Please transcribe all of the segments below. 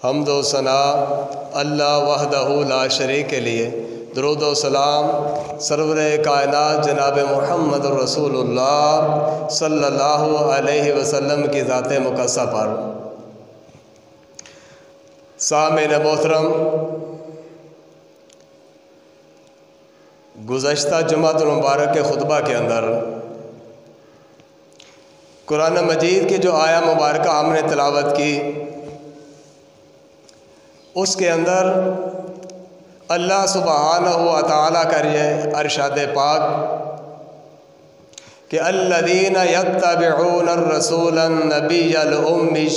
حمد و ثنا اللہ وحدہ لا شریک کے لیے، درود و سلام سرور کائنات جناب محمد رسول اللہ صلی اللہ علیہ وسلم کی ذات مقدسہ پر۔ سامعین محترم، گزشتہ جمعۃ المبارک کے خطبہ کے اندر قرآن مجید کی جو آیہ مبارکہ ہم نے تلاوت کی، اس کے اندر اللہ سبحانہ و تعالیٰ کا یہ ارشاد پاک کہ الذین یتبعون الرسول النبی الأمی،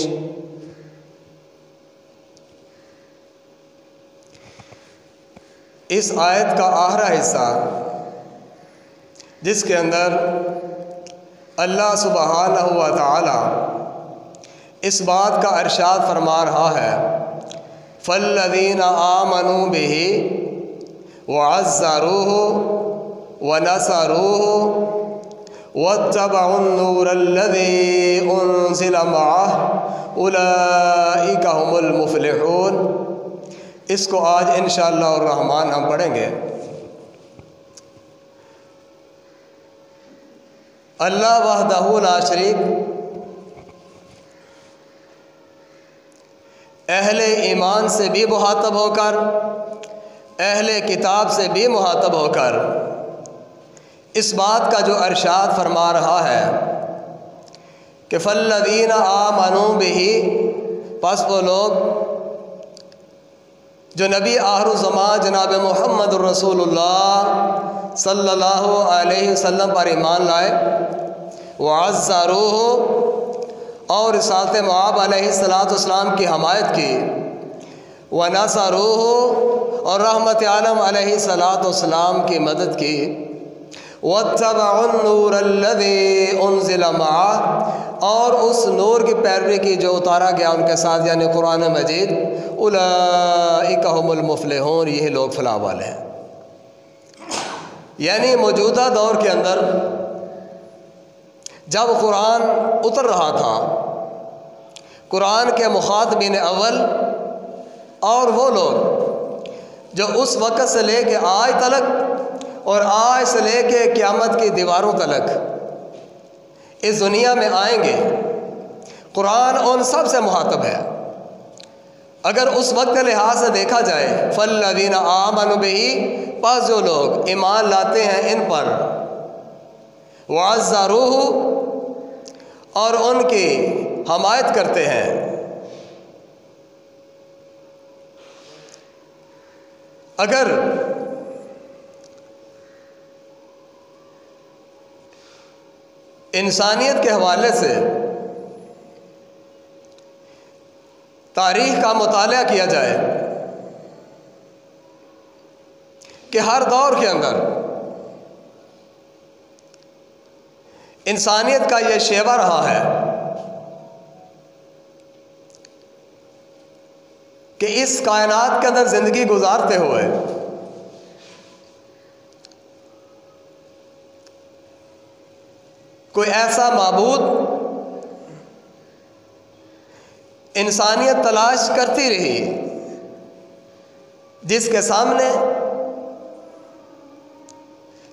اس آیت کا آخری حصہ جس کے اندر اللہ سبحانہ و تعالیٰ اس بات کا ارشاد فرما رہا ہے فَالَّذِينَ آمَنُوا بِهِ وَعَزَّرُوهُ وَنَصَرُوهُ وَاتَّبَعُوا النُّورَ الَّذِي أُنزِلَ مَعَهُ أُولَئِكَ هُمُ الْمُفْلِحُونَ۔ اس کو آج انشاءاللہ الرحمن ہم پڑھیں گے۔ اللہ وحدہ لا شریک اہل ایمان سے بھی مخاطب ہو کر، اہل کتاب سے بھی مخاطب ہو کر اس بات کا جو ارشاد فرما رہا ہے کہ فَالَّذِينَ آمَنُوا بِهِ، پس وہ لوگ جو نبی آخر الزمان جناب محمد الرسول اللہ صلی اللہ علیہ وسلم پر ایمان لائے، وَعَزَّرُوهُ، اور رسالت معاب علیہ السلام کی حمایت کی، وَنَصَرُوهُ، اور رحمت عالم علیہ السلام کی مدد کی، وَاتَّبَعُوا النُّورَ الَّذِي أُنزِلَ مَعَهُ، اور اس نور کی پیروی کی جو اتارا گیا ان کے ساتھ، یعنی قرآن مجید۔ اولئک هم المفلحون، یہ لوگ فلاح والے ہیں۔ یعنی موجودہ دور کے اندر جب قرآن اتر رہا تھا، قرآن کے مخاطبین اول اور وہ لوگ جو اس وقت سے لے کے آج تلک اور آج سے لے کے قیامت کی دیواروں تلک اس دنیا میں آئیں گے، قرآن ان سب سے مخاطب ہے۔ اگر اس وقت کے لحاظ سے دیکھا جائے فَالَّذِينَ آمَنُوا بِهِ، پس جو لوگ ایمان لاتے ہیں ان پر، وَعَزَّرُوهُ، اور ان کی حمایت کرتے ہیں، اگر انسانیت کے حوالے سے تاریخ کا مطالعہ کیا جائے کہ ہر دور کے اندر انسانیت کا یہ شیوا رہا ہے کہ اس کائنات کے اندر زندگی گزارتے ہوئے کوئی ایسا معبود انسانیت تلاش کرتی رہی جس کے سامنے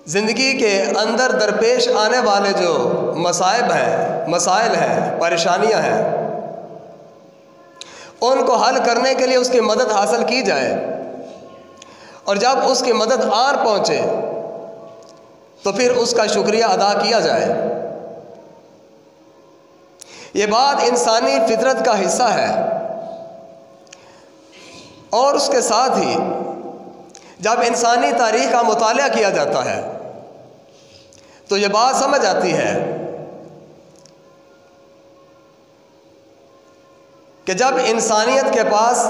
زندگی کے اندر درپیش آنے والے جو مسائل ہیں، پریشانیاں ہیں، ان کو حل کرنے کے لیے اس کی مدد حاصل کی جائے، اور جب اس کی مدد آن پہنچے تو پھر اس کا شکریہ ادا کیا جائے۔ یہ بات انسانی فطرت کا حصہ ہے، اور اس کے ساتھ ہی جب انسانی تاریخ کا مطالعہ کیا جاتا ہے تو یہ بات سمجھ آتی ہے کہ جب انسانیت کے پاس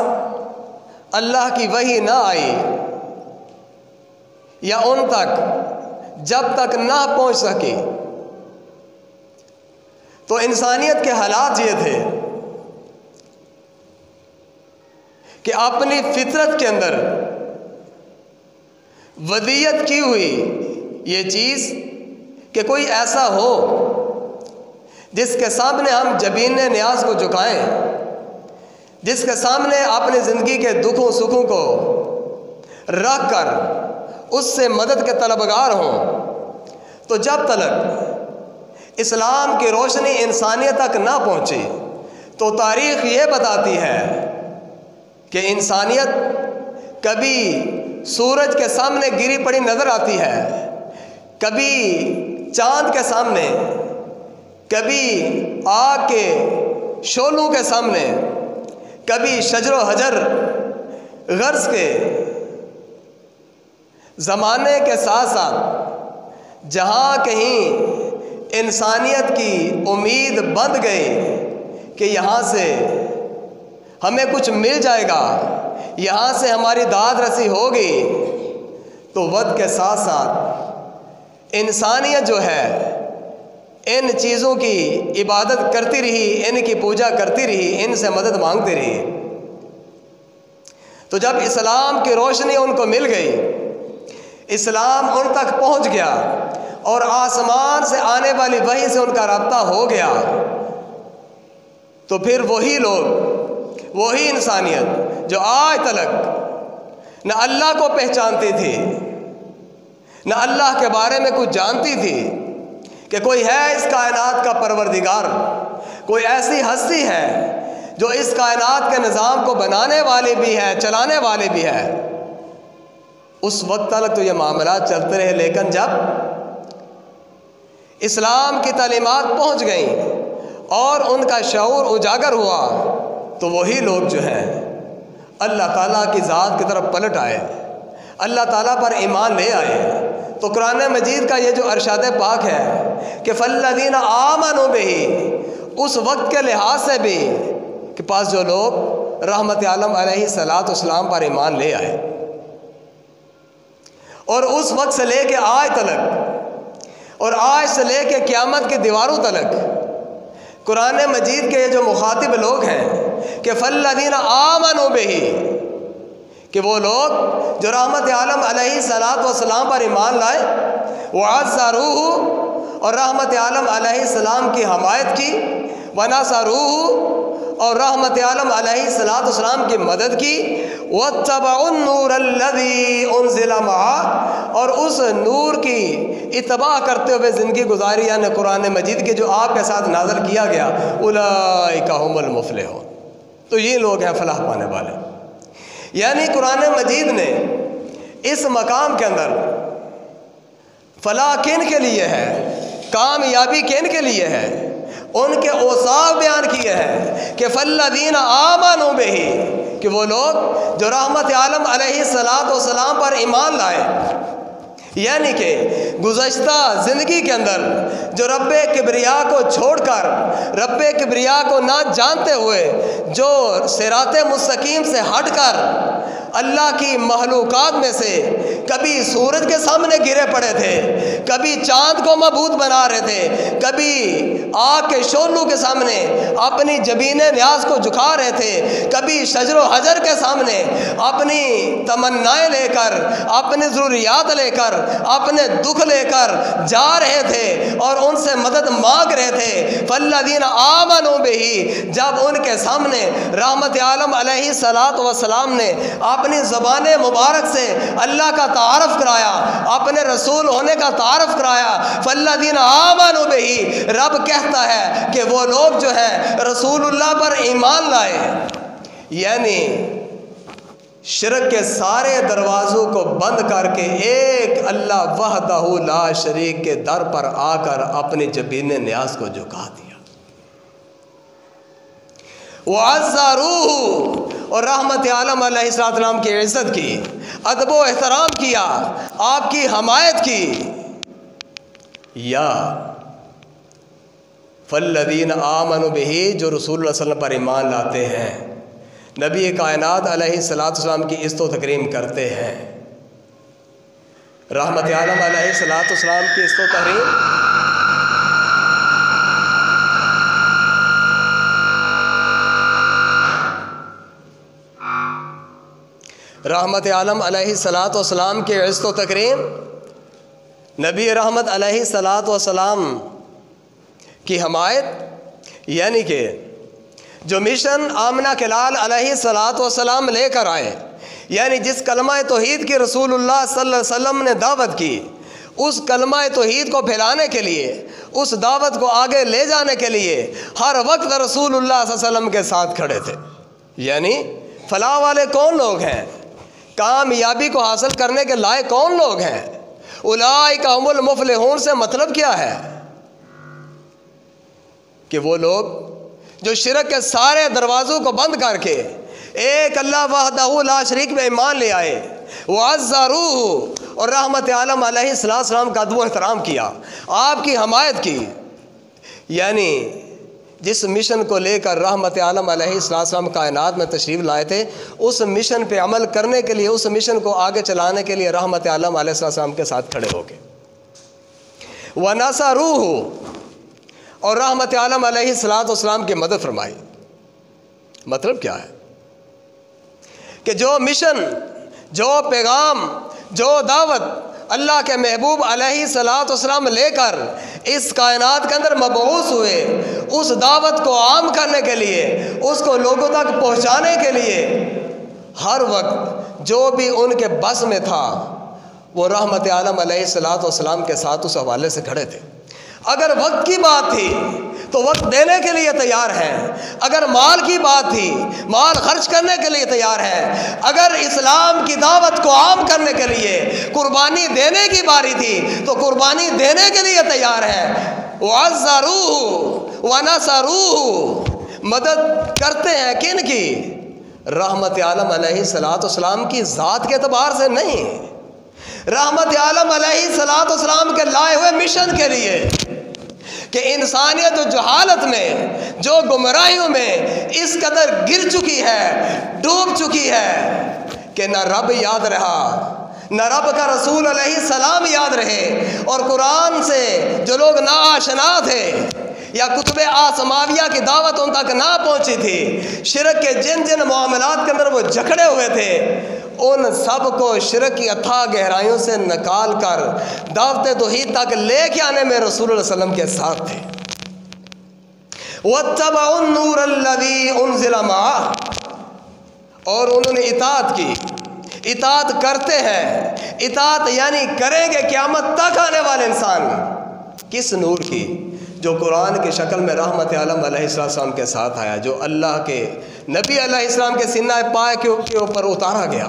اللہ کی وحی نہ آئی، یا ان تک جب تک نہ پہنچ سکی، تو انسانیت کے حالات یہ تھے کہ اپنی فطرت کے اندر ودیت کی ہوئی یہ چیز کہ کوئی ایسا ہو جس کے سامنے ہم جبین نیاز کو جھکائیں، جس کے سامنے اپنی زندگی کے دکھوں سکھوں کو رکھ کر اس سے مدد کے طلبگار ہوں، تو جب تک اسلام کی روشنی انسانیت تک نہ پہنچی تو تاریخ یہ بتاتی ہے کہ انسانیت کبھی سورج کے سامنے گری پڑی نظر آتی ہے، کبھی چاند کے سامنے، کبھی آگ کے شعلوں کے سامنے، کبھی شجر و حجر غرض کے زمانے کے ساتھ ساتھ جہاں کہیں انسانیت کی امید بند گئی کہ یہاں سے ہمیں کچھ مل جائے گا، یہاں سے ہماری داد رسی ہوگی، تو وقت کے ساتھ ساتھ انسانیت جو ہے ان چیزوں کی عبادت کرتی رہی، ان کی پوجا کرتی رہی، ان سے مدد مانگتی رہی۔ تو جب اسلام کی روشنی ان کو مل گئی، اسلام ان تک پہنچ گیا اور آسمان سے آنے والی وحی سے ان کا رابطہ ہو گیا، تو پھر وہی لوگ، وہی انسانیت جو آج تک نہ اللہ کو پہچانتی تھی، نہ اللہ کے بارے میں کچھ جانتی تھی کہ کوئی ہے اس کائنات کا پروردگار، کوئی ایسی ہستی ہے جو اس کائنات کے نظام کو بنانے والی بھی ہے، چلانے والی بھی ہے، اس وقت تک تو یہ معاملات چلتے رہے۔ لیکن جب اسلام کی تعلیمات پہنچ گئیں اور ان کا شعور اجاگر ہوا، تو وہی لوگ جو ہیں اللہ تعالیٰ کی ذات کی طرف پلٹ آئے، اللہ تعالیٰ پر ایمان لے آئے۔ تو قرآن مجید کا یہ جو ارشاد پاک ہے کہ فَالَّذِينَ آمَنُوا بِهِ، اس وقت کے لحاظ سے بھی کہ پاس جو لوگ رحمت عالم علیہ السلام پر ایمان لے آئے، اور اس وقت سے لے کے آج تک اور آج سے لے کے قیامت کی دیواروں تک قرآن مجید کے یہ جو مخاطب لوگ ہیں کہ فَالَّذِينَ آمَنُوا بِهِ، کہ وہ لوگ جو رحمت عالم علیہ السلام پر ایمان لائے، وَعَزَّرُوهُ، اور رحمت عالم علیہ السلام کی حمایت کی، وَنَصَرُوهُ، اور رحمت عالم علیہ السلام کی مدد کی، وَاتَّبَعُوا النُّورَ الَّذِي أُنزِلَ مَعَهُ، اور اس نور کی اتباع کرتے ہوئے زندگی گزاری، یعنی قرآن مجید کے جو آپ کے ساتھ نازل کیا گیا، أُولَئِكَ هُمُ الْمُفْلِحُونَ، تو یہ لوگ ہیں فلاح پانے والے۔ یعنی قرآن مجید نے اس مقام کے اندر فلاح کن کے لیے ہے، کامیابی کن کے لیے ہے، ان کے اوصاف بیان کیے ہیں کہ فَالَّذِينَ آمَنُوا بِهِ، کہ وہ لوگ جو رحمت عالم علیہ السلام پر ایمان لائے، یعنی کہ گزشتہ زندگی کے اندر جو رب کبریا کو چھوڑ کر، رب کبریا کو نہ جانتے ہوئے جو صراط مستقیم سے ہٹ کر اللہ کی مخلوقات میں سے کبھی سورج کے سامنے گرے پڑے تھے، کبھی چاند کو معبود بنا رہے تھے، کبھی آگ کے شعلوں کے سامنے اپنی جبین نیاز کو جھکا رہے تھے، کبھی شجر و حجر کے سامنے اپنی تمنائیں لے کر، اپنی ضروریات لے کر، اپنے دکھ لے کر جا رہے تھے اور ان سے مدد مانگ رہے تھے۔ فَالَّذِينَ آمَنُوا بِهِ، جب ان کے سامنے رحمت عالم علیہ السلام نے اپنی زبان مبارک سے اللہ کا تعارف کرایا، اپنے رسول ہونے کا تعارف کرایا، فَالَّذِينَ آمَنُوا بِهِ، رب کہتا ہے کہ وہ لوگ جو ہے رسول اللہ پر ایمان لائے، یعنی شرک کے سارے دروازوں کو بند کر کے ایک اللہ وحدہ لا شریک کے در پر آ کر اپنی جبین نیاز کو جھکا دیا۔ وَعَزَّرُوهُ، اور رحمت عالم علیہ السلام کی عزت کی، ادب و احترام کیا، آپ کی حمایت کی۔ یا فَالَّذِينَ آمَنُوا بِهِ، جو رسول اللہ صلی اللہ علیہ وسلم پر ایمان لاتے ہیں، نبی کائنات علیہ السلام کی عزت و تکریم کرتے ہیں، رحمت عالم علیہ السلام کی عزت و تکریم رحمت عالم علیہ السلام کی عزت و تکریم، نبی رحمت علیہ السلام کی حمایت، یعنی کہ جو مشن آمنہ کے لال علیہ الصلاۃ والسلام لے کر آئے، یعنی جس کلمہ توحید کی رسول اللہ صلی اللہ علیہ وسلم نے دعوت کی، اس کلمہ توحید کو پھیلانے کے لیے، اس دعوت کو آگے لے جانے کے لیے ہر وقت رسول اللہ صلی اللہ علیہ وسلم کے ساتھ کھڑے تھے۔ یعنی فلاح والے کون لوگ ہیں، کامیابی کو حاصل کرنے کے لائق کون لوگ ہیں، اولئک هم المفلحون سے مطلب کیا ہے کہ وہ لوگ جو شرک کے سارے دروازوں کو بند کر کے ایک اللہ وحدہ لا شریک میں ایمان لے آئے، وعزروہ، اور رحمت عالم علیہ السلام کا ادب و احترام کیا، آپ کی حمایت کی۔ یعنی جس مشن کو لے کر رحمت عالم علیہ السلام کائنات میں تشریف لائے تھے، اس مشن پہ عمل کرنے کے لیے، اس مشن کو آگے چلانے کے لیے رحمت عالم علیہ السلام کے ساتھ کھڑے ہو گئے۔ وَنَصَرُوهُ، اور رحمت عالم علیہ السلام کی مدد فرمائی۔ مطلب کیا ہے کہ جو مشن، جو پیغام، جو دعوت اللہ کے محبوب علیہ السلام لے کر اس کائنات کے اندر مبعوث ہوئے، اس دعوت کو عام کرنے کے لیے، اس کو لوگوں تک پہنچانے کے لیے ہر وقت جو بھی ان کے بس میں تھا وہ رحمت عالم علیہ السلام کے ساتھ اس حوالے سے کھڑے تھے۔ اگر وقت کی بات تھی تو وقت دینے کے لیے تیار ہیں، اگر مال کی بات تھی مال خرچ کرنے کے لیے تیار ہیں، اگر اسلام کی دعوت کو عام کرنے کے لیے قربانی دینے کی باری تھی تو قربانی دینے کے لیے تیار ہیں۔ وَعَزَّرُوهُ وَنَصَرُوهُ، مدد کرتے ہیں کن کی؟ رحمت عالم علیہ السلام کی ذات کے اعتبار سے نہیں، رحمت عالم علیہ السلام کے لائے ہوئے مشن کے لیے کہ انسانیت جو جہالت میں، جو گمراہیوں میں اس قدر گر چکی ہے، ڈوب چکی ہے کہ نہ رب یاد رہا، نہ رب کا رسول علیہ السلام یاد رہے، اور قرآن سے جو لوگ ناآشنا تھے یا کتب آسماویہ کی دعوت ان تک نہ پہنچی تھی، شرک کے جن جن معاملات کے اندر وہ جکڑے ہوئے تھے، ان سب کو شرک کی اتھاہ گہرائیوں سے نکال کر دعوت توحید تک لے کے آنے میں رسول اللہ صلی اللہ علیہ وسلم کے ساتھ تھے۔ وَاتَّبَعُوا النُّورَ الَّذِي أُنزِلَ مَعَهُ، اور انہوں نے اطاعت کی، اطاعت کرتے ہیں، اطاعت یعنی کریں گے قیامت تک آنے والے انسان، کس نور کی؟ جو قرآن کی شکل میں رحمت عالم علیہ السلام کے ساتھ آیا، جو اللہ کے نبی علیہ السلام کے سینہ پائے کے اوپر اتارا گیا۔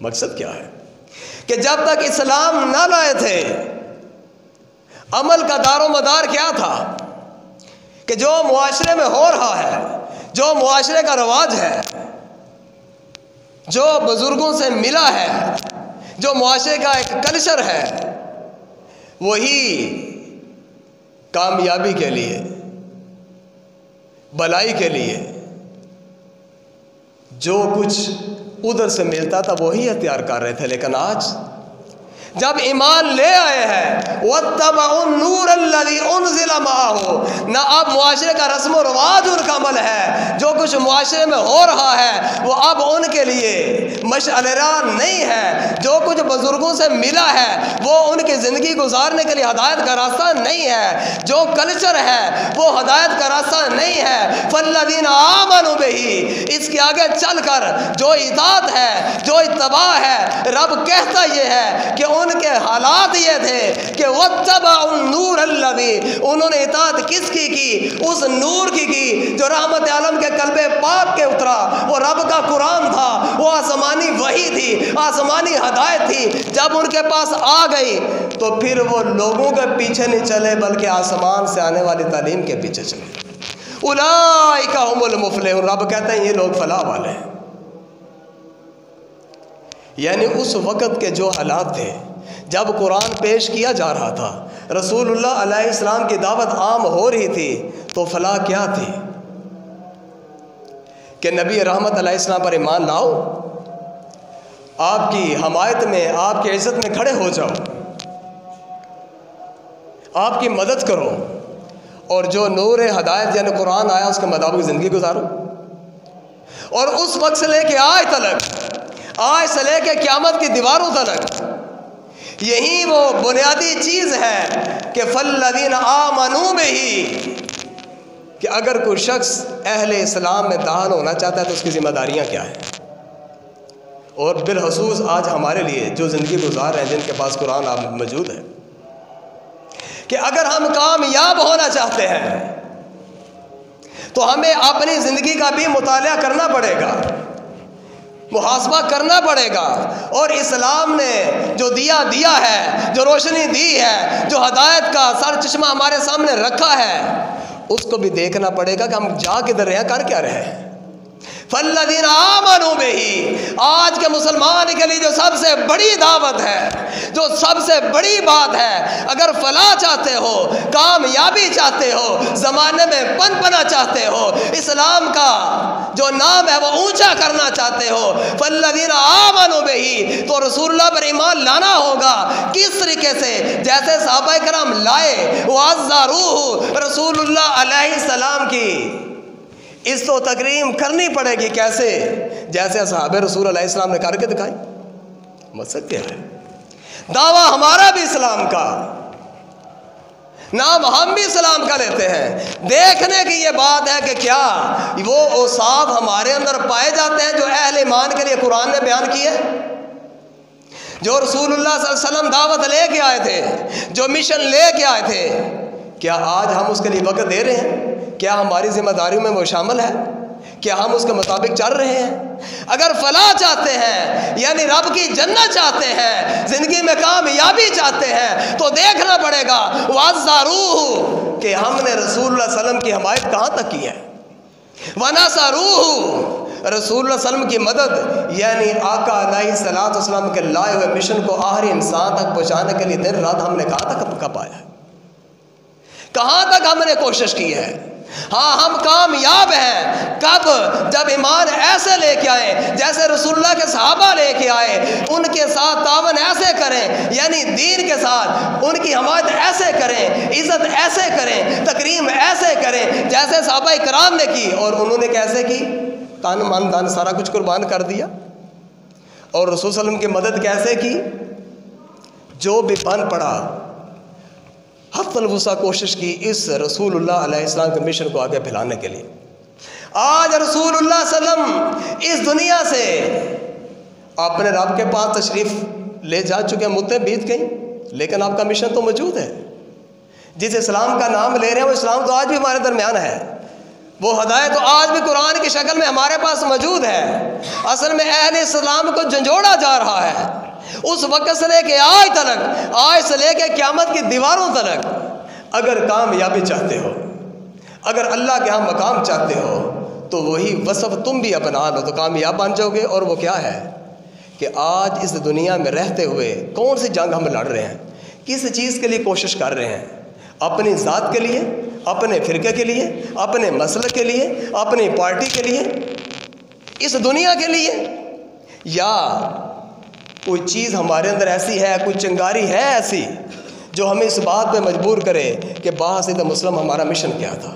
مقصد کیا ہے کہ جب تک اسلام نہ لائے تھے عمل کا دار و مدار کیا تھا کہ جو معاشرے میں ہو رہا ہے، جو معاشرے کا رواج ہے، جو بزرگوں سے ملا ہے، جو معاشرے کا ایک کلچر ہے، وہی کامیابی کے لیے، بلائی کے لیے جو کچھ ادھر سے ملتا تھا وہی اختیار کر رہے تھے۔ لیکن آج جب ایمان لے آئے ہیں، وَاتَّبَعُوا النُّورَ الَّذِي أُنزِلَ مَعَهُ، نہ اب معاشرے کا رسم و رواج ان کا عمل ہے، جو کچھ معاشرے میں ہو رہا ہے وہ اب ان کے لیے مشعل راہ نہیں ہے، جو کچھ بزرگوں سے ملا ہے وہ ان کی زندگی گزارنے کے لیے ہدایت کا راستہ نہیں ہے، جو کلچر ہے وہ ہدایت کا راستہ نہیں ہے۔ فَالَّذِينَ آمَنُوا بِهِ، اس کے آگے چل کر جو اطاعت ہے، جو اتباع ہے، رب کہتا یہ ہے کہ ان کے حالات یہ تھے کہ وَاتَّبَعُوا النُّورَ الَّذِي، انہوں نے اطاعت کس کی اس نور کی جو رحمت عالم کے قلب پاک کے اترا، وہ رب کا قرآن تھا، وہ آسمانی وحی تھی، آسمانی ہدایت تھی۔ جب ان کے پاس آ گئی تو پھر وہ لوگوں کے پیچھے نہیں چلے بلکہ آسمان سے آنے والی تعلیم کے پیچھے چلے۔ اولئک هم المفلحون، رب کہتے ہیں یہ لوگ فلاح والے ہیں۔ یعنی اس وقت کے جو حالات تھے جب قرآن پیش کیا جا رہا تھا، رسول اللہ علیہ السلام کی دعوت عام ہو رہی تھی، تو فلاح کیا تھی کہ نبی رحمت علیہ السلام پر ایمان لاؤ، آپ کی حمایت میں، آپ کی عزت میں کھڑے ہو جاؤ، آپ کی مدد کرو، اور جو نور ہدایت یعنی قرآن آیا اس کے مطابق زندگی گزارو۔ اور اس وقت سے لے کے آج تلک، آج سے لے کے قیامت کی دیواروں تلک یہی وہ بنیادی چیز ہے کہ فالذین آمنوا بہ، کہ اگر کوئی شخص اہل اسلام میں داخل ہونا چاہتا ہے تو اس کی ذمہ داریاں کیا ہیں۔ اور بالخصوص آج ہمارے لیے جو زندگی گزار ہیں، جن کے پاس قرآن موجود ہے، کہ اگر ہم کامیاب ہونا چاہتے ہیں تو ہمیں اپنی زندگی کا بھی مطالعہ کرنا پڑے گا، محاسبہ کرنا پڑے گا، اور اسلام نے جو دیا ہے، جو روشنی دی ہے، جو ہدایت کا سر چشمہ ہمارے سامنے رکھا ہے، اس کو بھی دیکھنا پڑے گا کہ ہم جا کدھر رہے ہیں، کر کیا رہے ہیں۔ فالذین آمنوا بہ، آج کے مسلمان کے لیے جو سب سے بڑی دعوت ہے، جو سب سے بڑی بات ہے، اگر فلاح چاہتے ہو، کامیابی چاہتے ہو، زمانے میں پنپنا چاہتے ہو، اسلام کا جو نام ہے وہ اونچا کرنا چاہتے ہو، فالذین آمنوا بہ، تو رسول اللہ پر ایمان لانا ہوگا۔ کس طریقے سے؟ جیسے صحابہ کرام لائے، وعزروہ، رسول اللہ علیہ السلام کی اس تو تکریم کرنی پڑے گی۔ کیسے؟ جیسے اصحاب رسول علیہ السلام نے کر کے دکھائی۔ مقصد کیا ہے؟ دعویٰ ہمارا بھی اسلام کا، نام ہم بھی اسلام کا لیتے ہیں۔ دیکھنے کی یہ بات ہے کہ کیا وہ اوصاف ہمارے اندر پائے جاتے ہیں جو اہل ایمان کے لیے قرآن نے بیان کیے، جو رسول اللہ صلی اللہ علیہ وسلم دعوت لے کے آئے تھے، جو مشن لے کے آئے تھے، کیا آج ہم اس کے لیے وقت دے رہے ہیں؟ کیا ہماری ذمہ داریوں میں وہ شامل ہے؟ کیا ہم اس کے مطابق چل رہے ہیں؟ اگر فلاح چاہتے ہیں، یعنی رب کی جنت چاہتے ہیں، زندگی میں کامیابی چاہتے ہیں، تو دیکھنا پڑے گا وَعَزَّرُوهُ، کہ ہم نے رسول اللہ صلی اللہ علیہ وسلم کی حمایت کہاں تک کی ہے، وَنَصَرُوهُ، رسول اللہ صلی اللہ علیہ وسلم کی مدد، یعنی آقا علیہ الصلوۃ والسلام کے لائے ہوئے مشن کو آخری انسان تک پہنچانے کے لیے دن رات ہم نے کہاں تک پایا ہے، کہاں تک ہم نے کوشش کی ہے۔ ہاں ہم کامیاب ہیں کب؟ جب ایمان ایسے لے کے آئے جیسے رسول اللہ کے صحابہ لے کے آئے، ان کے ساتھ تعاون ایسے کریں، یعنی دین کے ساتھ ان کی حمایت ایسے کریں، عزت ایسے کریں، تکریم ایسے کریں جیسے صحابہ کرام نے کی۔ اور انہوں نے کیسے کی؟ تن من دھن سارا کچھ قربان کر دیا۔ اور رسول صلی اللہ علیہ وسلم کی مدد کیسے کی؟ جو بھی بن پڑا حتی الوسع کوشش کی اس رسول اللہ علیہ السلام کے مشن کو آگے پھیلانے کے لیے۔ آج رسول اللہ صلی اللہ علیہ وسلم اس دنیا سے اپنے رب کے پاس تشریف لے جا چکے ہیں، مدتیں بیت گئیں، لیکن آپ کا مشن تو موجود ہے۔ جس اسلام کا نام لے رہے ہیں وہ اسلام تو آج بھی ہمارے درمیان ہے، وہ ہدایت تو آج بھی قرآن کی شکل میں ہمارے پاس موجود ہے۔ اصل میں اہل اسلام کو جھنجھوڑا جا رہا ہے اس وقت سے لے کے آج تک، آج سے لے کے قیامت کی دیواروں تک۔ اگر کامیابی چاہتے ہو، اگر اللہ کے ہاں مقام چاہتے ہو، تو وہی وصف تم بھی اپنا لو تو کامیاب بن جاؤ گے۔ اور وہ کیا ہے کہ آج اس دنیا میں رہتے ہوئے کون سی جنگ ہم لڑ رہے ہیں، کس چیز کے لیے کوشش کر رہے ہیں؟ اپنی ذات کے لیے، اپنے فرقے کے لیے، اپنے مسلک کے لیے، اپنی پارٹی کے لیے، اس دنیا کے لیے، یا کوئی چیز ہمارے اندر ایسی ہے، کوئی چنگاری ہے ایسی جو ہمیں اس بات پہ مجبور کرے کہ باحثیت مسلم ہمارا مشن کیا تھا؟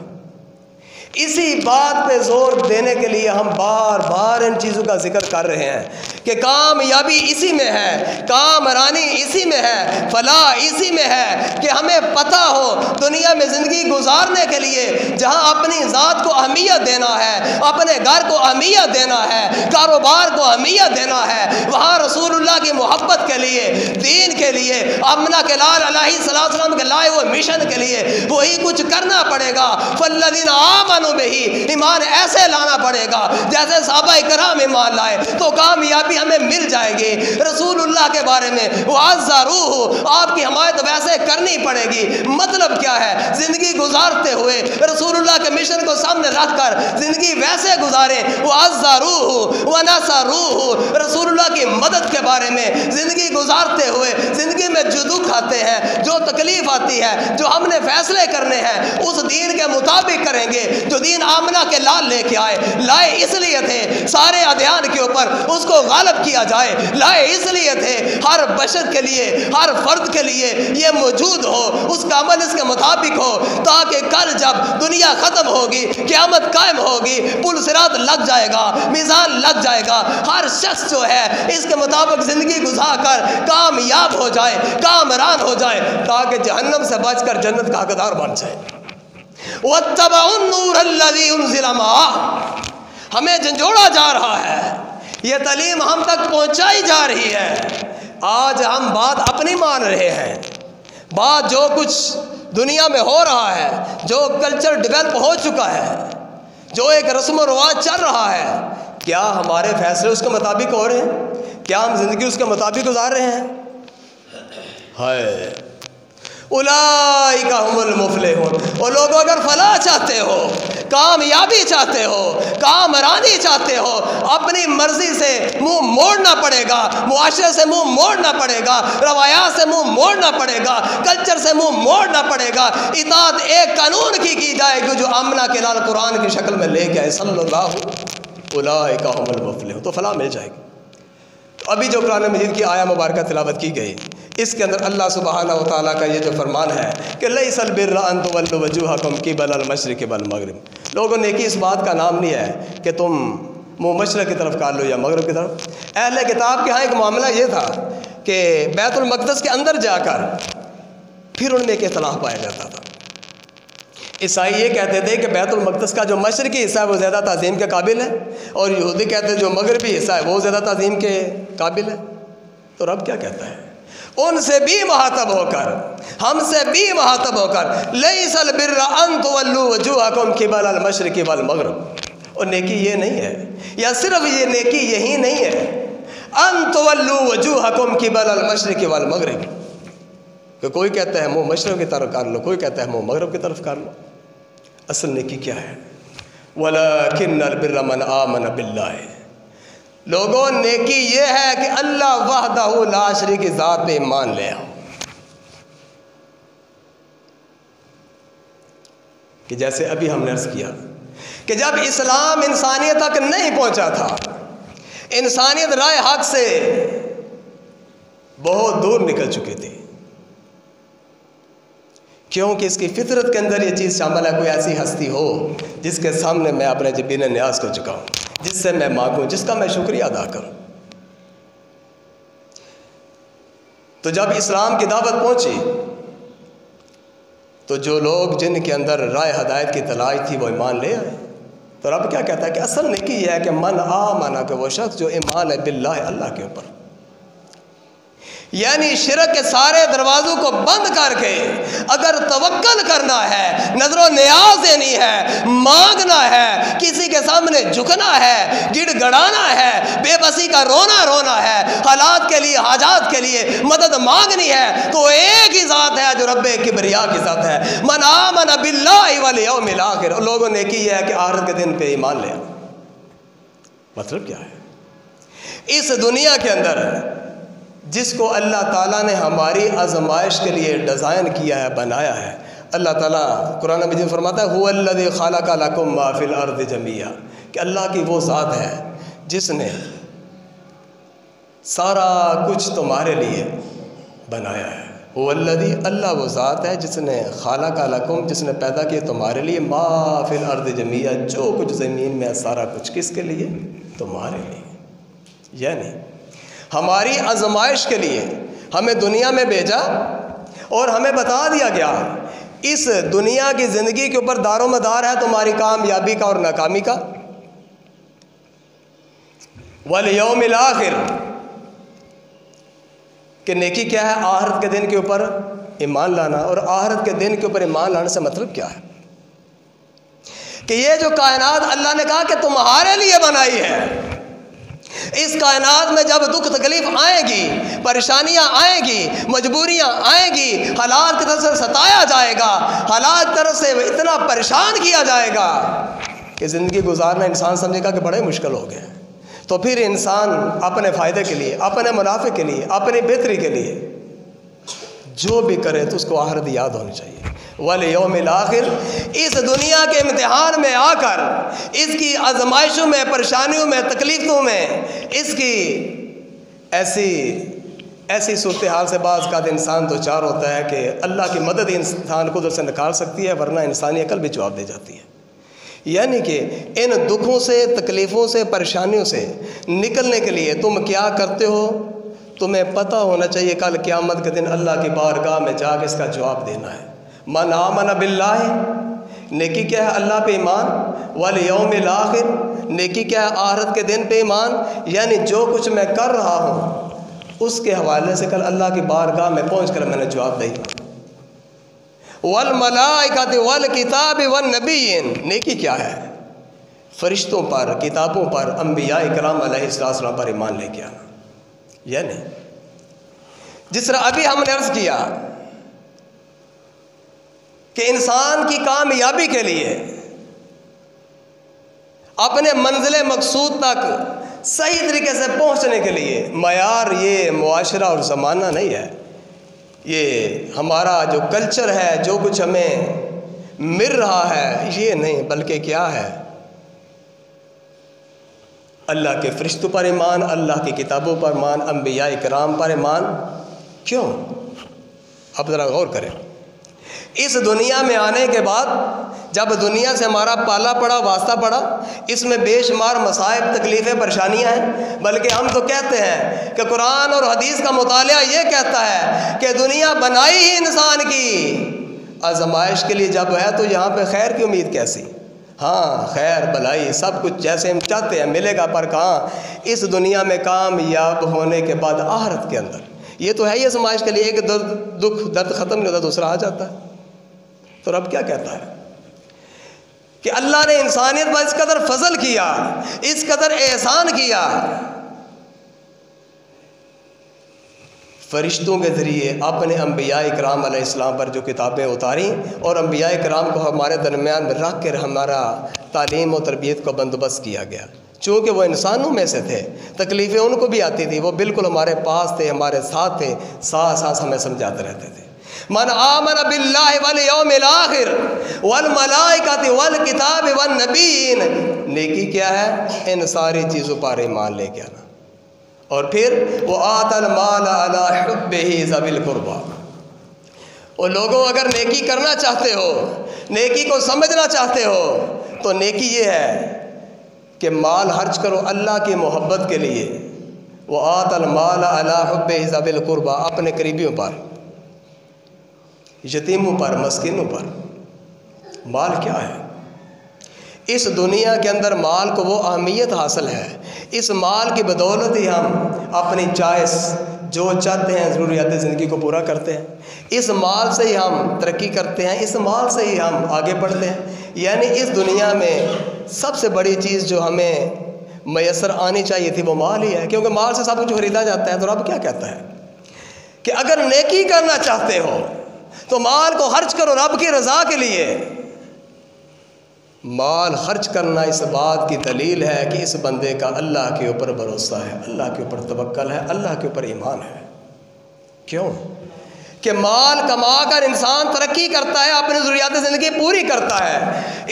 اسی بات پہ زور دینے کے لیے ہم بار بار ان چیزوں کا ذکر کر رہے ہیں کہ کامیابی اسی میں ہے، کامرانی اسی میں ہے، فلاح اسی میں ہے کہ ہمیں پتہ ہو دنیا میں زندگی گزارنے کے لیے جہاں اپنی ذات کو اہمیت دینا ہے، اپنے گھر کو اہمیت دینا ہے، کاروبار کو اہمیت دینا ہے، وہاں رسول اللہ کی محبت کے لیے، دین کے لیے، آمنہ کے لال علیہ السلام کے لائے ہوئے مشن کے لیے وہی کچھ کرنا پڑے گا۔ فالذین آمنوا بہ، ایمان ایسے لانا پڑے گا جیسے صحابہ کرام ایمان لائے تو کامیابی ہمیں مل جائے گی۔ رسول اللہ کے بارے میں وعزروہ، آپ کی حمایت ویسے کرنی پڑے گی۔ مطلب کیا ہے؟ زندگی گزارتے ہوئے رسول اللہ کے مشن کو سامنے رکھ کر زندگی ویسے گزاریں۔ وعزروہ ونصروہ، رسول اللہ کی مدد کے بارے میں زندگی گزارتے ہوئے زندگی میں جو دکھ آتے ہیں، جو تکلیف آتی ہے، جو ہم نے فیصلے کرنے ہیں اس دین کے مطابق کریں گے جو دین آمنہ کے لال لے کے لائے اس لیے تھے سارے ادیان کے اوپر اس کو غالب کیا جائے، لائے اس لیے تھے ہر بشر کے لیے، ہر فرد کے لیے یہ موجود ہو، اس کا عمل اس کے مطابق ہو، تاکہ کل جب دنیا ختم ہو ہوگی، قیامت قائم ہوگی، پل صراط لگ جائے گا، میزان لگ جائے گا، ہر شخص جو ہے اس کے مطابق زندگی گزار کر کامیاب ہو جائے، کامران ہو جائے، تاکہ جہنم سے بچ کر جنت کا حقدار بن جائے۔ وَاتَّبَعُوا النُّورَ الَّذِي أُنزِلَ مَعَهُ، ہمیں جھنجھوڑا جا رہا ہے، یہ تعلیم ہم تک پہنچائی جا رہی ہے۔ آج ہم بات اپنی مان رہے ہیں، بات جو کچھ دنیا میں ہو رہا ہے، جو کلچر ڈیولپ ہو چکا ہے، جو ایک رسم و رواج چل رہا ہے، کیا ہمارے فیصلے اس کے مطابق ہو رہے ہیں؟ کیا ہم زندگی اس کے مطابق گزار رہے ہیں؟ ہائے اولئک هم المفلحون۔ اور لوگوں اگر فلاح چاہتے ہو، کامیابی چاہتے ہو، کامرانی چاہتے ہو، اپنی مرضی سے منہ موڑنا پڑے گا، معاشرے سے منہ موڑنا پڑے گا، روایات سے منہ موڑنا پڑے گا، کلچر سے منہ موڑنا پڑے گا، اطاعت ایک قانون کی جائے گی جو آمنہ کے لال قرآن کی شکل میں لے کے آئے صلی اللہ اولئک هم المفلحون، تو فلاح مل جائے گی۔ ابھی جو قرآن مجید کی آیہ مبارکہ تلاوت کی گئی، اس کے اندر اللہ سبحانہ و تعالیٰ کا یہ جو فرمان ہے کہ لیس البر ان تولوا وجوہکم قبل المشرق والمغرب، لوگوں نیکی اس بات کا نام نہیں ہے کہ تم منہ مشرق کی طرف کر لو یا مغرب کی طرف۔ اہل کتاب کے ہاں ایک معاملہ یہ تھا کہ بیت المقدس کے اندر جا کر پھر ان میں ایک اختلاف پایا جاتا تھا۔ عیسائی یہ کہتے تھے کہ بیت المقدس کا جو مشرقی حصہ ہے وہ زیادہ تعظیم کے قابل ہے، اور یہودی کہتے ہیں جو مغربی حصہ ہے وہ زیادہ تعظیم کے قابل ہے۔ تو رب کیا کہتا ہے؟ ان سے بھی مخاطب ہو کر، ہم سے بھی مخاطب ہو کر، لیس البر ان تولوا وجوہکم قبل المشرق والمغرب، اور نیکی یہ نہیں ہے، یا صرف یہ نیکی یہی نہیں ہے ان تولوا وجوہکم قبل المشرق والمغرب، کہ کوئی کہتا ہے منہ مشرق کی طرف کر لو، کوئی کہتا ہے منہ مغرب کی طرف کر لو۔ اصل نیکی کیا ہے؟ وَلَكِنَّ الْبِرَّ مَنْ آمَنَ بِاللَّهِ، لوگوں نیکی یہ ہے کہ اللہ وحدہ لا شریک کی ذات پہ ایمان لے آؤ، کہ جیسے ابھی ہم نے عرض کیا کہ جب اسلام انسانیت تک نہیں پہنچا تھا، انسانیت رائے حق سے بہت دور نکل چکی تھی، کیونکہ اس کی فطرت کے اندر یہ چیز شامل ہے کوئی ایسی ہستی ہو جس کے سامنے میں اپنے جبین نیاز کو جھکاؤں، جس سے میں مانگوں، جس کا میں شکریہ ادا کروں۔ تو جب اسلام کی دعوت پہنچی تو جو لوگ جن کے اندر رائے ہدایت کی تلاش تھی وہ ایمان لے آئے۔ تو رب کیا کہتا ہے کہ اصل نیکی یہ ہے کہ من آمنا، کہ وہ شخص جو ایمان ہے باللہ، اللہ کے اوپر، یعنی شرک کے سارے دروازوں کو بند کر کے اگر توکل کرنا ہے، نظر و نیاز دینی ہے، مانگنا ہے، کسی کے سامنے جھکنا ہے، گڑ گڑانا ہے، بے بسی کا رونا ہے، حالات کے لیے، حاجات کے لیے مدد مانگنی ہے، تو ایک ہی ذات ہے جو رب کبریا کی ذات ہے۔ من آمن باللہ والیوم الاخر، لوگوں نے کی ہے کہ آخرت کے دن پہ ایمان لے۔ مطلب کیا ہے؟ اس دنیا کے اندر جس کو اللہ تعالیٰ نے ہماری آزمائش کے لیے ڈیزائن کیا ہے، بنایا ہے، اللہ تعالیٰ قرآن مجید فرماتا ہے هو الذی خلق لکم ما فی الارض جمیعا، کہ اللہ کی وہ ذات ہے جس نے سارا کچھ تمہارے لیے بنایا ہے۔ هو الذی، اللہ وہ ذات ہے جس نے خلق لکم، جس نے پیدا کیا تمہارے لیے، ما فی الارض جمیعا، جو کچھ زمین میں ہے سارا کچھ کس کے لیے؟ تمہارے لیے۔ یعنی ہماری آزمائش کے لیے ہمیں دنیا میں بھیجا اور ہمیں بتا دیا گیا اس دنیا کی زندگی کے اوپر دار و مدار ہے تمہاری کامیابی کا اور ناکامی کا۔ والیوم الاخر، کہ نیکی کیا ہے؟ آخرت کے دن کے اوپر ایمان لانا، اور آخرت کے دن کے اوپر ایمان لانے سے مطلب کیا ہے؟ کہ یہ جو کائنات اللہ نے کہا کہ تمہارے لیے بنائی ہے، اس کائنات میں جب دکھ تکلیف آئیں گی، پریشانیاں آئیں گی، مجبوریاں آئیں گی، حالات کی طرف سے ستایا جائے گا، حالات کی طرف سے اتنا پریشان کیا جائے گا کہ زندگی گزارنا انسان سمجھے گا کہ بڑے مشکل ہو گئے، تو پھر انسان اپنے فائدے کے لیے، اپنے منافع کے لیے، اپنی بہتری کے لیے جو بھی کرے تو اس کو آخرت یاد ہونی چاہیے۔ والیوم الاخر، اس دنیا کے امتحان میں آ کر، اس کی آزمائشوں میں، پریشانیوں میں، تکلیفوں میں، اس کی ایسی صورتحال سے بعض کا انسان دو چار ہوتا ہے کہ اللہ کی مدد انسان کو ادھر سے نکال سکتی ہے، ورنہ انسانی عقل بھی جواب دے جاتی ہے۔ یعنی کہ ان دکھوں سے، تکلیفوں سے، پریشانیوں سے نکلنے کے لیے تم کیا کرتے ہو؟ تمہیں پتہ ہونا چاہیے کل قیامت کے دن اللہ کی بارگاہ میں جا کے اس کا جواب دینا ہے۔ من آمن باللہ، نیکی کیا ہے؟ اللہ پہ ایمان، والیوم الاخر، نیکی کیا ہے؟ آخرت کے دن پہ ایمان، یعنی جو کچھ میں کر رہا ہوں اس کے حوالے سے کل اللہ کی بارگاہ میں پہنچ کر میں نے جواب دے۔ والملائکۃ والکتاب والنبیین، نیکی کیا ہے؟ فرشتوں پر، کتابوں پر، انبیاء کرام علیہ السلام پر ایمان لے کے آنا۔ یعنی جس طرح ابھی ہم نے عرض کیا کہ انسان کی کامیابی کے لیے، اپنے منزل مقصود تک صحیح طریقے سے پہنچنے کے لیے معیار یہ معاشرہ اور زمانہ نہیں ہے، یہ ہمارا جو کلچر ہے، جو کچھ ہمیں مل رہا ہے، یہ نہیں، بلکہ کیا ہے؟ اللہ کے فرشتوں پر ایمان، اللہ کی کتابوں پر ایمان، انبیاء کرام پر ایمان۔ کیوں؟ اب ذرا غور کریں۔ اس دنیا میں آنے کے بعد جب دنیا سے ہمارا پالا پڑا، واسطہ پڑا، اس میں بے شمار مصائب، تکلیفیں، پریشانیاں ہیں، بلکہ ہم تو کہتے ہیں کہ قرآن اور حدیث کا مطالعہ یہ کہتا ہے کہ دنیا بنائی ہی انسان کی آزمائش کے لیے جب ہے تو یہاں پہ خیر کی امید کیسی؟ ہاں، خیر بھلائی سب کچھ جیسے ہم چاہتے ہیں ملے گا، پر کہاں؟ اس دنیا میں کامیاب ہونے کے بعد آخرت کے اندر یہ تو ہے ہی آزمائش کے لیے، ایک دکھ درد ختم نہیں ہوتا، دوسرا آ جاتا ہے۔ تو رب کیا کہتا ہے کہ اللہ نے انسانیت پر اس قدر فضل کیا، اس قدر احسان کیا، فرشتوں کے ذریعے اپنے انبیاء کرام علیہ السلام پر جو کتابیں اتاریں اور انبیاء کرام کو ہمارے درمیان میں رکھ کر ہمارا تعلیم و تربیت کا بندوبست کیا گیا۔ چونکہ وہ انسانوں میں سے تھے، تکلیفیں ان کو بھی آتی تھی، وہ بالکل ہمارے پاس تھے، ہمارے ساتھ تھے، ساتھ ساتھ ہمیں سمجھاتے رہتے تھے۔ من آمن باللہ والیوم الاخر والملائکۃ والکتاب والنبیین، نیکی کیا ہے؟ ان ساری چیزوں پر ایمان لے کے آنا۔ اور پھر وآتی المال علی حبہ ذوی القربی، اور لوگوں اگر نیکی کرنا چاہتے ہو، نیکی کو سمجھنا چاہتے ہو، تو نیکی یہ ہے کہ مال خرچ کرو اللہ کی محبت کے لیے۔ وآتی المال علی حبہ ذوی القربی، اپنے قریبیوں پر، یتیموں پر، مسکینوں پر۔ مال کیا ہے؟ اس دنیا کے اندر مال کو وہ اہمیت حاصل ہے، اس مال کی بدولت ہی ہم اپنی چوائس جو چاہتے ہیں ضروریات زندگی کو پورا کرتے ہیں، اس مال سے ہی ہم ترقی کرتے ہیں، اس مال سے ہی ہم آگے بڑھتے ہیں۔ یعنی اس دنیا میں سب سے بڑی چیز جو ہمیں میسر آنی چاہیے تھی وہ مال ہی ہے، کیونکہ مال سے سب کچھ خریدا جاتا ہے۔ تو رب کیا کہتا ہے کہ اگر نیکی کرنا چاہتے ہو تو مال کو خرچ کرو رب کی رضا کے لیے۔ مال خرچ کرنا اس بات کی دلیل ہے کہ اس بندے کا اللہ کے اوپر بھروسہ ہے، اللہ کے اوپر توکل ہے، اللہ کے اوپر ایمان ہے۔ کیوں؟ کہ مال کما کر انسان ترقی کرتا ہے، اپنی ضروریات زندگی پوری کرتا ہے،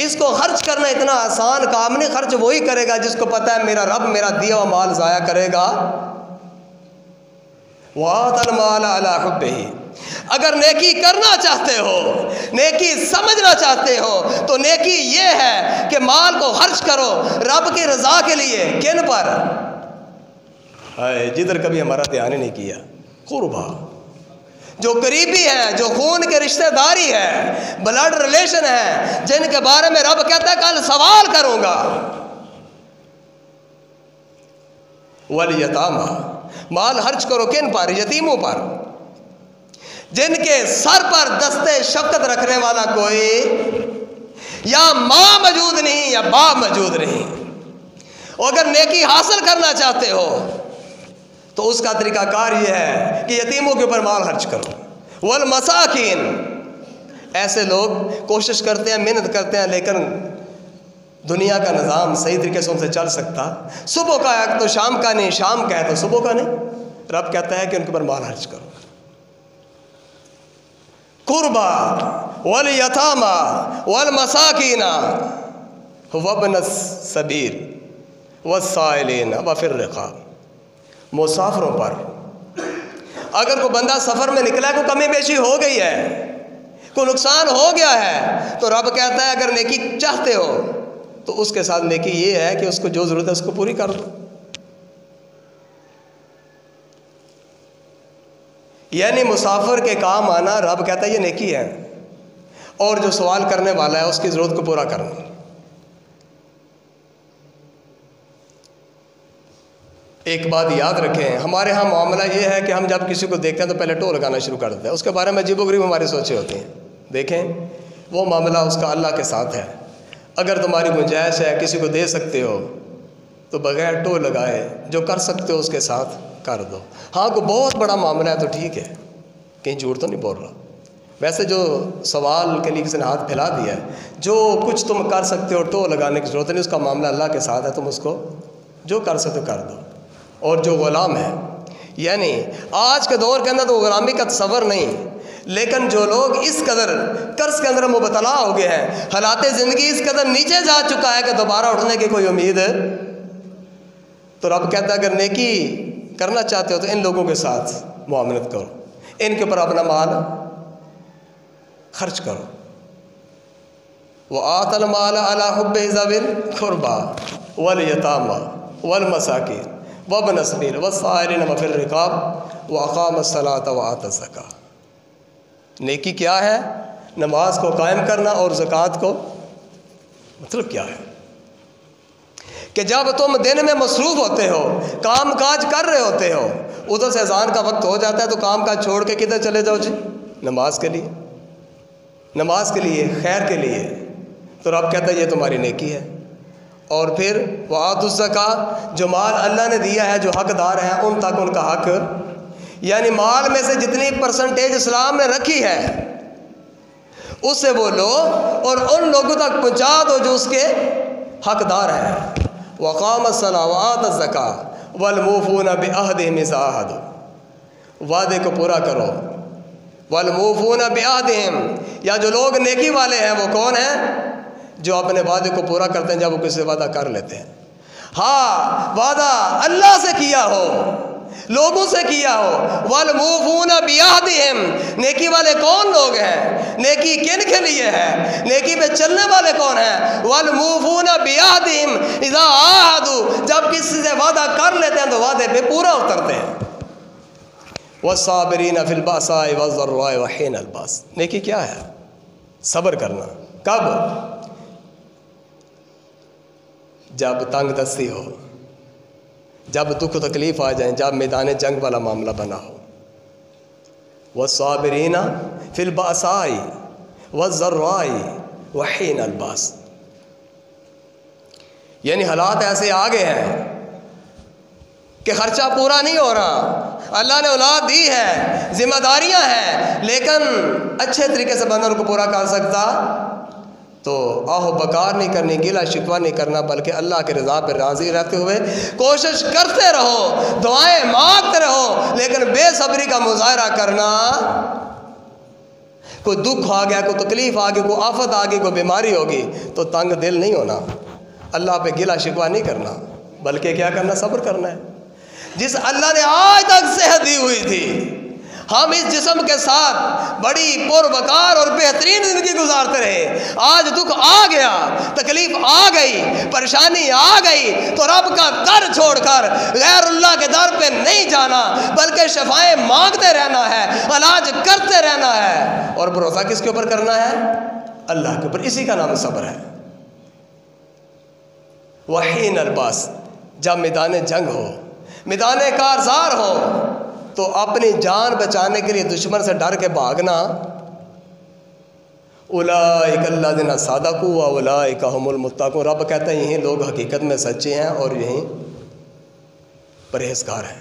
اس کو خرچ کرنا اتنا آسان کام نہیں۔ خرچ وہی کرے گا جس کو پتہ ہے میرا رب میرا دیا ہوا مال ضائع کرے گا۔ وآتی المال علی حبہ، اگر نیکی کرنا چاہتے ہو، نیکی سمجھنا چاہتے ہو، تو نیکی یہ ہے کہ مال کو خرچ کرو رب کی رضا کے لیے۔ کن پر؟ جدھر کبھی ہمارا دھیان ہی نہیں کیا، قربا، جو قریبی ہیں، جو خون کے رشتہ داری ہے، بلڈ ریلیشن ہے، جن کے بارے میں رب کہتا ہے کل سوال کروں گا۔ والیتامی، مال خرچ کرو کن پر؟ یتیموں پر، جن کے سر پر دستے شفقت رکھنے والا کوئی یا ماں موجود نہیں یا باپ موجود نہیں۔ اور اگر نیکی حاصل کرنا چاہتے ہو تو اس کا طریقہ کار یہ ہے کہ یتیموں کے اوپر مال خرچ کرو۔ والمساکین، ایسے لوگ کوشش کرتے ہیں، محنت کرتے ہیں، لیکن دنیا کا نظام صحیح طریقے سے ان سے چل سکتا، صبح کا ہے تو شام کا نہیں، شام کا ہے تو صبح کا نہیں۔ رب کہتا ہے کہ ان کے اوپر مال خرچ کرو۔ قربا والیتامی والمساکین وابن السبیل والسائلین وفی الرقاب، مسافروں پر۔ اگر کوئی بندہ سفر میں نکلا ہے، کوئی کمی بیشی ہو گئی ہے، کوئی نقصان ہو گیا ہے، تو رب کہتا ہے اگر نیکی چاہتے ہو تو اس کے ساتھ نیکی یہ ہے کہ اس کو جو ضرورت ہے اس کو پوری کر دو. یعنی مسافر کے کام آنا رب کہتا ہے یہ نیکی ہے، اور جو سوال کرنے والا ہے اس کی ضرورت کو پورا کرنا. ایک بات یاد رکھیں، ہمارے ہاں معاملہ یہ ہے کہ ہم جب کسی کو دیکھتے ہیں تو پہلے ٹو لگانا شروع کر دیتے ہیں، اس کے بارے میں عجیب و غریب ہماری سوچیں ہوتی ہیں. دیکھیں وہ معاملہ اس کا اللہ کے ساتھ ہے. اگر تمہاری گنجائش ہے کسی کو دے سکتے ہو تو بغیر ٹو لگائے جو کر سکتے ہو اس کے ساتھ کر دو. ہاں کوئی بہت بڑا معاملہ ہے تو ٹھیک ہے، کہیں جھوٹ تو نہیں بول رہا. ویسے جو سوال کے لیے کسی نے ہاتھ پھیلا دیا ہے، جو کچھ تم کر سکتے ہو ٹو لگانے کی ضرورت نہیں، اس کا معاملہ اللہ کے ساتھ ہے، تم اس کو جو کر سکتے ہو کر دو. اور جو غلام ہے، یعنی آج کے دور کے اندر تو غلامی کا تصور نہیں، لیکن جو لوگ اس قدر قرض کے اندر مبتلا ہو گئے ہیں، حالات زندگی اس قدر نیچے جا چکا ہے کہ دوبارہ اٹھنے کی کوئی امید ہے، تو رب کہتا ہے اگر نیکی کرنا چاہتے ہو تو ان لوگوں کے ساتھ معاملت کرو، ان کے اوپر اپنا مال خرچ کرو. وَآتَ الْمَالَ عَلَىٰ حُبِّهِ ذَوِي الْقُرْبَىٰ وَالْيَتَامَىٰ وَالْمَسَاكِينِ وَابْنَ السَّبِيلِ وَالسَّائِلِينَ وَفِي الرِّقَابِ وَأَقَامَ الصَّلَاةَ وَآتَى الزَّكَاةَ. نیکی کیا ہے؟ نماز کو قائم کرنا اور زکوٰۃ کو. مطلب کیا ہے کہ جب تم دن میں مصروف ہوتے ہو، کام کاج کر رہے ہوتے ہو، ادھر سے اذان کا وقت ہو جاتا ہے تو کام کاج چھوڑ کے کدھر چلے جاؤ جی؟ نماز کے لیے، نماز کے لیے، خیر کے لیے. تو رب کہتا ہے یہ تمہاری نیکی ہے. اور پھر وآتوا الزکاۃ، جو مال اللہ نے دیا ہے جو حقدار ہیں ان تک ان کا حق، یعنی مال میں سے جتنی پرسنٹیج اسلام نے رکھی ہے اسے وہ لو اور ان لوگوں تک پہنچا دو جو اس کے حقدار ہیں. وَأَقَامَ الصَّلَاةَ وَآتَى الزَّكَاةَ وَالْمُوفُونَ بِعَهْدِهِمْ إِذَا عَاهَدُوا، وعدے کو پورا کرو. وَالْمُوفُونَ بِعَهْدِهِمْ، یا جو لوگ نیکی والے ہیں وہ کون ہیں؟ جو اپنے وعدے کو پورا کرتے ہیں جب وہ کسی سے وعدہ کر لیتے ہیں. ہاں وعدہ اللہ سے کیا ہو، لوگوں سے کیا ہو. وَالْمُوفُونَ بِعَهْدِهِمْ، نیکی والے کون لوگ ہیں؟ نیکی کن کے لیے ہے؟ نیکی پہ چلنے والے کون ہیں؟ وَالْمُوفُونَ بِعَهْدِهِمْ إِذَا عَاهَدُوا، جب کسی سے وعدہ کر لیتے ہیں تو وعدے پہ پورا اترتے ہیں. وَالصَّابِرِينَ فِي الْبَأْسَاءِ وَالضَّرَّاءِ وَحِينَ الْبَأْسِ. نیکی کیا ہے؟ صبر کرنا. کب؟ جب تنگ دستی ہو، جب دکھ و تکلیف آ جائیں، جب میدان جنگ والا معاملہ بنا ہو. وَالصَّابِرِينَ فِي الْبَأْسَاءِ وَالضَّرَّاءِ وَحِينَ الْبَأْسِ، یعنی حالات ایسے آ گئے ہیں کہ خرچہ پورا نہیں ہو رہا، اللہ نے اولاد دی ہے، ذمہ داریاں ہیں، لیکن اچھے طریقے سے بندہ ان کو پورا کر سکتا تو آہو بکار نہیں کرنی، گلا شکوہ نہیں کرنا، بلکہ اللہ کے رضا پر راضی رہتے ہوئے کوشش کرتے رہو، دعائیں مانگتے رہو. لیکن بے صبری کا مظاہرہ کرنا، کوئی دکھ آ گیا، کوئی تکلیف آ گئی، کوئی آفت آ گئی، کوئی بیماری ہوگی تو تنگ دل نہیں ہونا، اللہ پہ گلا شکوہ نہیں کرنا، بلکہ کیا کرنا؟ صبر کرنا ہے. جس اللہ نے آج تک صحت دی ہوئی تھی، ہم اس جسم کے ساتھ بڑی پروقار اور بہترین زندگی گزارتے رہے، آج دکھ آ گیا، تکلیف آ گئی، پریشانی آ گئی تو رب کا در چھوڑ کر غیر اللہ کے در پہ نہیں جانا، بلکہ شفائیں مانگتے رہنا ہے، علاج کرتے رہنا ہے. اور بھروسہ کس کے اوپر کرنا ہے؟ اللہ کے اوپر. اسی کا نام صبر ہے. وحین الباس، جب میدان جنگ ہو، میدان کارزار ہو تو اپنی جان بچانے کے لیے دشمن سے ڈر کے بھاگنا. اولئک الذین صدقوا واولئک هم المتقون، رب کہتا ہے یہی لوگ حقیقت میں سچے ہیں اور یہی پرہیزگار ہیں.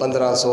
1500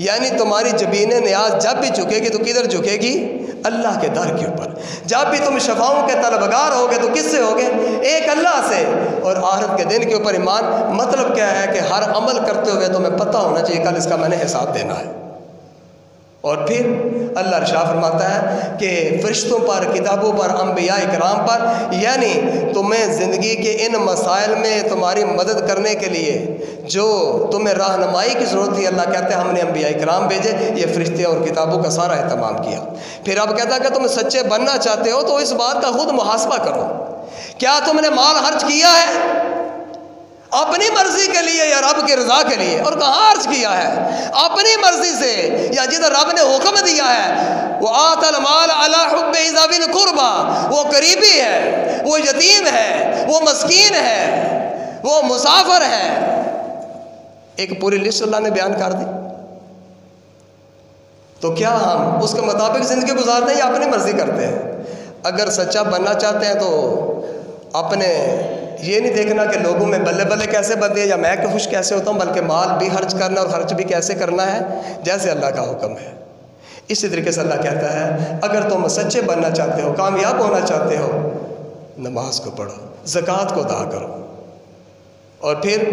یعنی تمہاری جبین نیاز جب بھی جھکے گی تو کدھر جھکے گی؟ اللہ کے در کے اوپر۔ جب بھی تم شفاؤں کے طلبگار ہوگے تو کس سے ہوگے؟ ایک اللہ سے۔ اور آخرت کے دن کے اوپر ایمان مطلب کیا ہے کہ ہر عمل کرتے ہوئے تمہیں پتہ ہونا چاہیے کل اس کا میں نے حساب دینا ہے۔ اور پھر اللہ ارشاد فرماتا ہے کہ فرشتوں پر، کتابوں پر، انبیاء اکرام پر، یعنی تمہیں زندگی کے ان مسائل میں تمہاری مدد کرنے کے لیے جو تمہیں رہنمائی کی ضرورت تھی، اللہ کہتے ہیں ہم نے انبیاء اکرام بھیجے، یہ فرشتے اور کتابوں کا سارا اہتمام کیا۔ پھر اب کہتا ہے کہ تم سچے بننا چاہتے ہو تو اس بات کا خود محاسبہ کرو، کیا تم نے مال خرچ کیا ہے اپنی مرضی کے لیے یا رب کی رضا کے لیے؟ اور کہاں خرچ کیا ہے؟ اپنی مرضی سے یا جدھر رب نے حکم دیا ہے، وَآتَ الْمَالَ عَلَىٰ حُبِّهِ ذَوِي الْقُرْبَىٰ، وہ قریبی ہے، وہ یتیم ہے، وہ مسکین ہے، وہ مسافر ہے، ایک پوری لسٹ اللہ نے بیان کر دی۔ تو کیا ہم اس کے مطابق زندگی گزارتے ہیں یا اپنی مرضی کرتے ہیں؟ اگر سچا بننا چاہتے ہیں تو اپنے یہ نہیں دیکھنا کہ لوگوں میں بلے بلے کیسے بندے یا میں خوش کیسے ہوتا ہوں، بلکہ مال بھی خرچ کرنا اور خرچ بھی کیسے کرنا ہے جیسے اللہ کا حکم ہے۔ اسی طریقے سے اللہ کہتا ہے اگر تم سچے بننا چاہتے ہو، کامیاب ہونا چاہتے ہو، نماز کو پڑھو، زکوٰۃ کو ادا کرو، اور پھر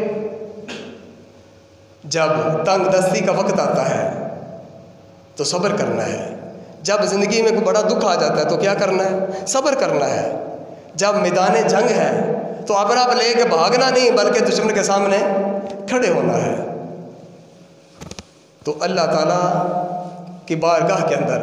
جب تنگ دستی کا وقت آتا ہے تو صبر کرنا ہے۔ جب زندگی میں کوئی بڑا دکھ آ جاتا ہے تو کیا کرنا ہے؟ صبر کرنا ہے۔ جب میدان جنگ ہے تو اپنا آپ لے کے بھاگنا نہیں بلکہ دشمن کے سامنے کھڑے ہونا ہے۔ تو اللہ تعالیٰ کی بارگاہ کے اندر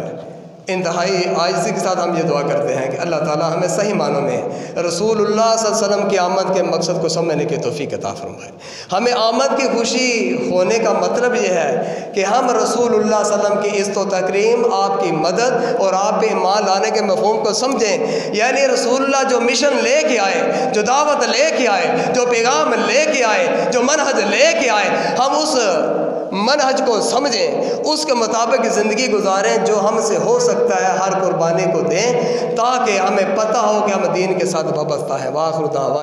انتہائی عاجزی کے ساتھ ہم یہ دعا کرتے ہیں کہ اللہ تعالیٰ ہمیں صحیح معنوں میں رسول اللہ صلی اللہ علیہ وسلم کی آمد کے مقصد کو سمجھنے کی توفیق عطا فرمائے۔ ہمیں آمد کی خوشی ہونے کا مطلب یہ ہے کہ ہم رسول اللہ صلی اللہ علیہ وسلم کی عزت و تکریم، آپ کی مدد اور آپ پہ ایمان لانے کے مفہوم کو سمجھیں۔ یعنی رسول اللہ جو مشن لے کے آئے، جو دعوت لے کے آئے، جو پیغام لے کے آئے، جو منہج لے کے آئے، ہم اس منہج کو سمجھیں، اس کے مطابق زندگی گزاریں، جو ہم سے ہو سکتا ہے ہر قربانی کو دیں تاکہ ہمیں پتہ ہو کہ ہم دین کے ساتھ وابستہ ہیں۔ وآخر دعوانا